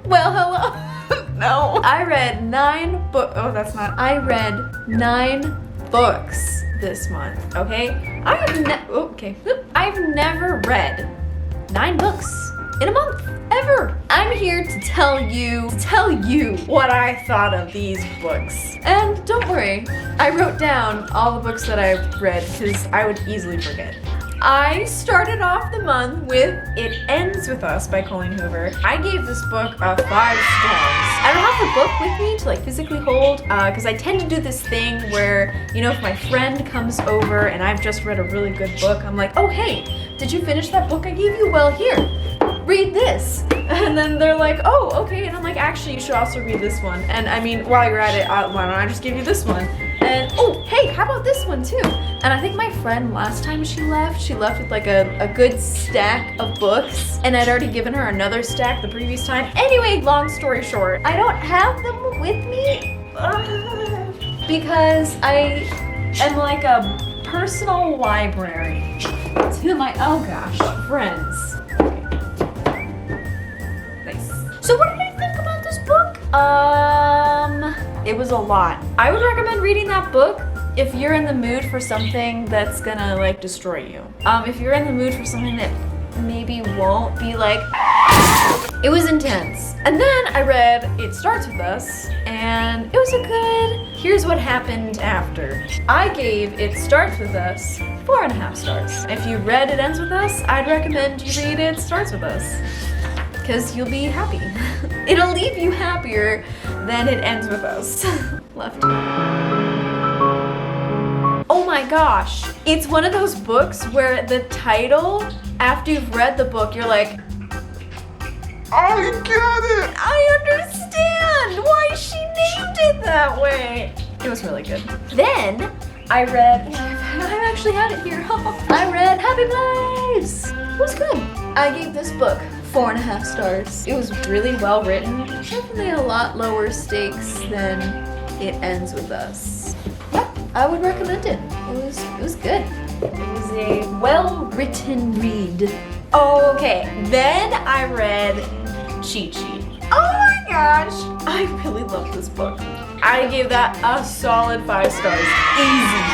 Well, hello. No. I read 9 books. Oh, that's not. I read 9 books this month, okay? I've never read 9 books in a month, ever. I'm here to tell you what I thought of these books. And don't worry, I wrote down all the books that I've read because I would easily forget. I started off the month with It Ends With Us by Colleen Hoover. I gave this book a 5 stars. I don't have the book with me to like physically hold because I tend to do this thing where, you know, if my friend comes over and I've just read a really good book, I'm like, oh hey, did you finish that book I gave you? Well, here, read this. And then they're like, oh, okay. And I'm like, actually, you should also read this one. And I mean, while you're at it, why don't I just give you this one? And oh, hey, how about this one too? And I think my friend last time she left with like a good stack of books. And I'd already given her another stack the previous time. Anyway, long story short, I don't have them with me because I am like a personal library to my, oh gosh, friends. So what did I think about this book? It was a lot. I would recommend reading that book if you're in the mood for something that's gonna like destroy you. If you're in the mood for something that maybe won't be like, it was intense. And then I read It Starts With Us, and it was a good, here's what happened after. I gave It Starts With Us 4.5 stars. If you read It Ends With Us, I'd recommend you read It Starts With Us, because you'll be happy. It'll leave you happier than It Ends With Us. Left. Oh my gosh. It's one of those books where the title, after you've read the book, you're like, I get it! I understand why she named it that way. It was really good. Then I read, I actually had it here. I read Happy Lives. It was good. I gave this book 4.5 stars. It was really well written. Definitely a lot lower stakes than It Ends With Us. Yeah, I would recommend it. It was good. It was a well-written read. Okay, then I read Cheat Sheet. Oh my gosh, I really love this book. I gave that a solid 5 stars. Easy.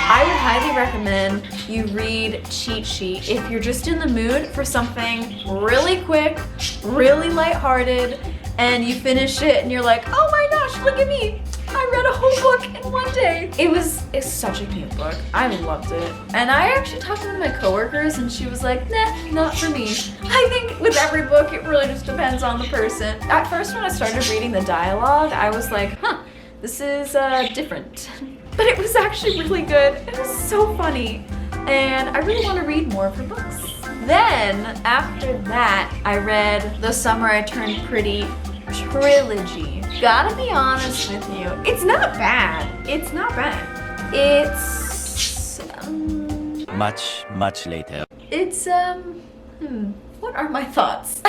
I would highly recommend you read Cheat Sheet if you're just in the mood for something really quick, really lighthearted, and you finish it and you're like, oh my gosh, look at me. I read a whole book in one day. It's such a cute book. I loved it. And I actually talked to one of my coworkers and she was like, nah, not for me. I think with every book, it really just depends on the person. At first, when I started reading the dialogue, I was like, huh, this is different. But it was actually really good. It was so funny. And I really want to read more of her books. Then, after that, I read The Summer I Turned Pretty trilogy. Gotta be honest with you, it's not bad. It's not bad. It's much later. It's what are my thoughts?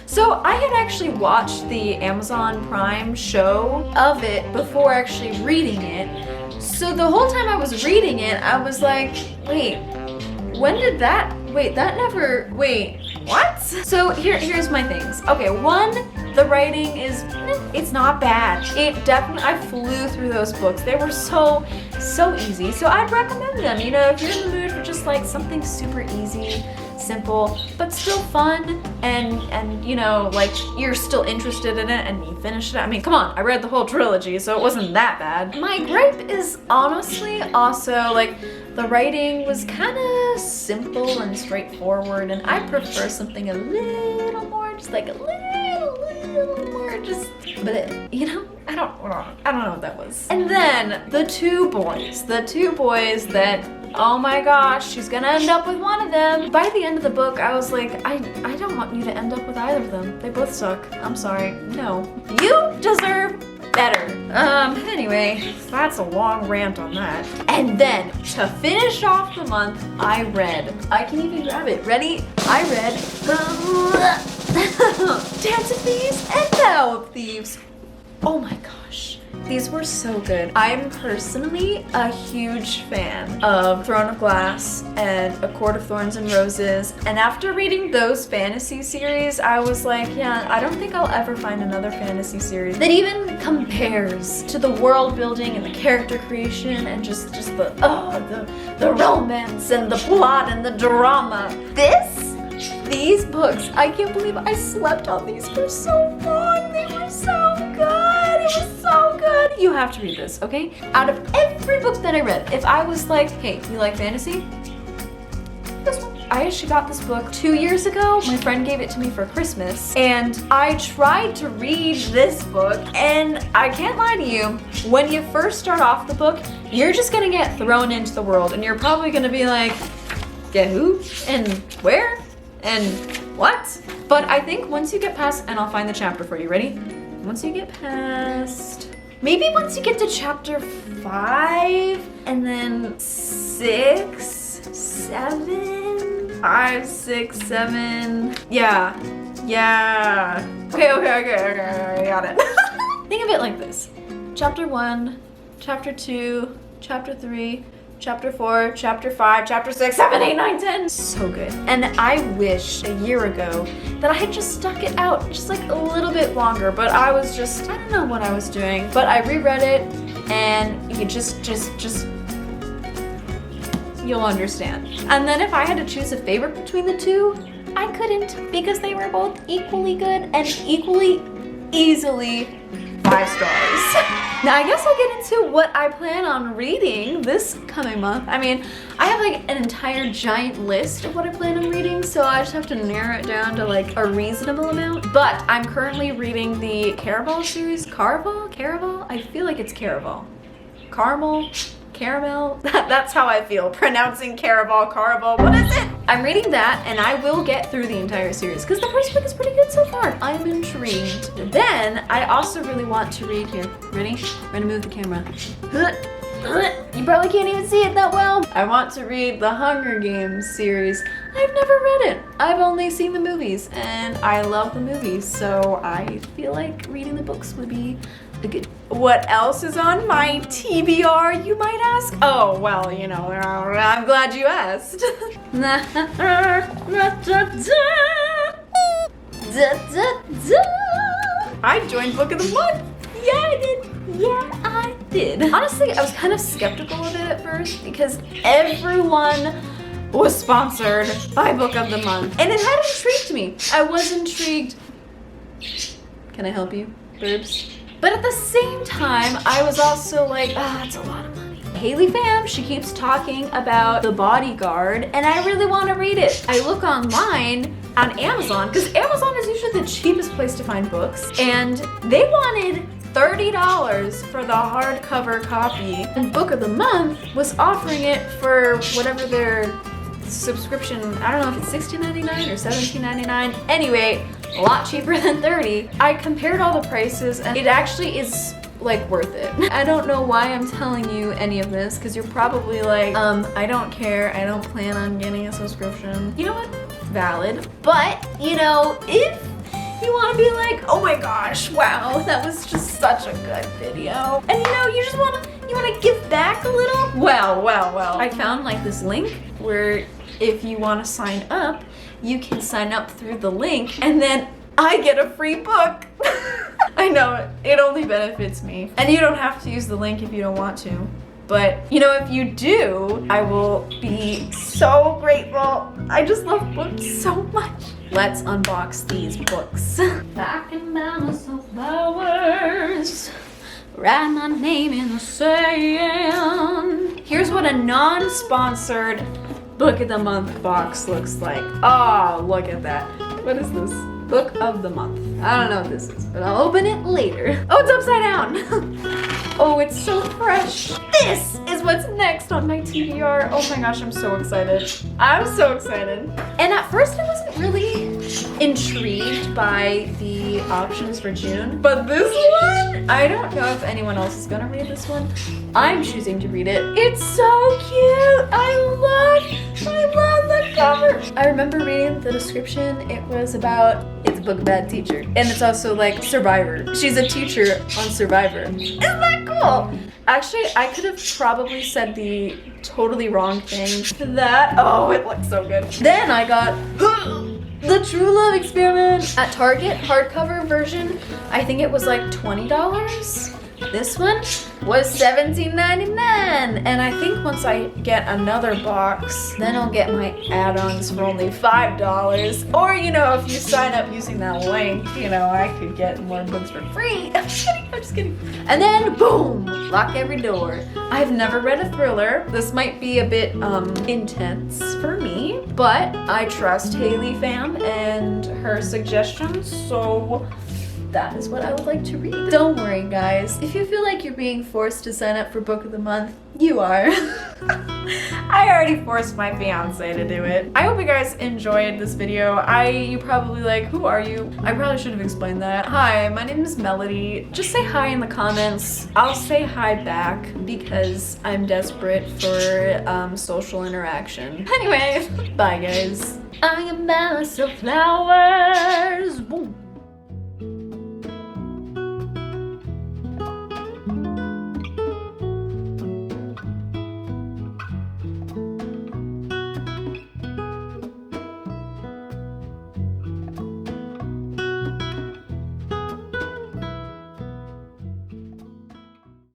So I had actually watched the Amazon Prime show of it before actually reading it. So the whole time I was reading it, I was like, wait, when did that? Wait, that never. Wait, what? So here's my things. Okay, one, the writing is, it's not bad. It definitely, I flew through those books. They were so easy. So I'd recommend them. You know, if you're in the mood for just like something super easy, simple, but still fun, and you know, like you're still interested in it and you finished it. I mean, come on, I read the whole trilogy, so it wasn't that bad. My gripe is honestly also like the writing was kind of simple and straightforward, and I prefer something a little more, just like a little more, just, but you know, I don't know what that was. And then the two boys that, oh my gosh, she's gonna end up with one of them. By the end of the book, I was like, I don't want you to end up with either of them. They both suck. I'm sorry. No. You deserve better. Anyway, that's a long rant on that. And then, to finish off the month, I can even grab it. Ready? I read Dance of Thieves and Vow of Thieves. Oh my gosh. These were so good. I'm personally a huge fan of Throne of Glass and A Court of Thorns and Roses. And after reading those fantasy series, I was like, yeah, I don't think I'll ever find another fantasy series that even compares to the world building and the character creation and just the romance and the plot and the drama. These books, I can't believe I slept on these for so long. They were so good. It was so good. You have to read this, okay? Out of every book that I read, if I was like, hey, you like fantasy? This one. I actually got this book 2 years ago. My friend gave it to me for Christmas, and I tried to read this book, and I can't lie to you, when you first start off the book, you're just gonna get thrown into the world, and you're probably gonna be like, get who? And where? And what? But I think once you get past, and I'll find the chapter for you, ready? Once you get past, maybe once you get to chapter 5, and then 6, 7, 5, 6, 7, yeah. Okay, I got it. Think of it like this. Chapter 1, chapter 2, chapter 3, Chapter 4, Chapter 5, Chapter 6, 7, 8, 9, 10. So good. And I wish a year ago that I had just stuck it out just like a little bit longer, but I was just, I don't know what I was doing, but I reread it and you just, you'll understand. And then if I had to choose a favorite between the two, I couldn't because they were both equally good and equally easily 5 stars. Now I guess I'll get into what I plan on reading this coming month. I mean, I have like an entire giant list of what I plan on reading, so I just have to narrow it down to like a reasonable amount. But I'm currently reading the Caraval series. Caraval? I feel like it's Caraval. Caramel? That's how I feel. Pronouncing Caraval, what is it? I'm reading that and I will get through the entire series because the first book is pretty good so far. I'm intrigued. Then I also really want to read here. Ready? I'm gonna move the camera. You probably can't even see it that well. I want to read the Hunger Games series. I've never read it. I've only seen the movies and I love the movies, so I feel like reading the books would be a good. What else is on my TBR, you might ask? Oh, well, you know, I'm glad you asked. I joined Book of the Month. Yeah, I did. Honestly, I was kind of skeptical of it at first because everyone was sponsored by Book of the Month. And it had intrigued me. I was intrigued. Can I help you, Burbs? But at the same time, I was also like, it's a lot of money. Haley Pham, she keeps talking about The Bodyguard, and I really want to read it. I look online on Amazon, because Amazon is usually the cheapest place to find books, and they wanted $30 for the hardcover copy. And Book of the Month was offering it for whatever their subscription, I don't know if it's $16.99 or $17.99. Anyway, a lot cheaper than $30. I compared all the prices and it actually is like worth it. I don't know why I'm telling you any of this because you're probably like, I don't care. I don't plan on getting a subscription. You know what? Valid. But, you know, if you want to be like, oh my gosh, wow, that was just such a good video. And you know, you just want to give back a little. Well. I found like this link where if you want to sign up, you can sign up through the link and then I get a free book. I know, it only benefits me. And you don't have to use the link if you don't want to. But, you know, if you do, I will be so grateful. I just love books so much. Let's unbox these books. Back in balance of flowers, write my name in the sand. Here's what a non-sponsored Book of the Month box looks like. Oh, look at that. What is this? Book of the Month. I don't know what this is, but I'll open it later. Oh, it's upside down. Oh, it's so fresh. This is what's next on my TBR. Oh my gosh, I'm so excited. I'm so excited. And at first I wasn't really intrigued by the options for June, but this one, I don't know if anyone else is gonna read this one. I'm choosing to read it. It's so cute. I love the cover. I remember reading the description. It was about, it's Book of Bad Teacher. And it's also like Survivor. She's a teacher on Survivor. Isn't that cool? Actually, I could have probably said the totally wrong thing to that. Oh, it looks so good. Then I got The True Love Experiment at Target, hardcover version. I think it was like $20. This one was $17.99, and I think once I get another box, then I'll get my add-ons for only $5. Or, you know, if you sign up using that link, you know, I could get more books for free. I'm just kidding. And then, boom, lock every door. I've never read a thriller. This might be a bit intense for me, but I trust Haley fam and her suggestions, so that is what I would like to read. Don't worry, guys. If you feel like you're being forced to sign up for Book of the Month, you are. I already forced my fiance to do it. I hope you guys enjoyed this video. You probably like, who are you? I probably should have explained that. Hi, my name is Melody. Just say hi in the comments. I'll say hi back because I'm desperate for social interaction. Anyway, bye guys. I am a mouse of flowers. Boom.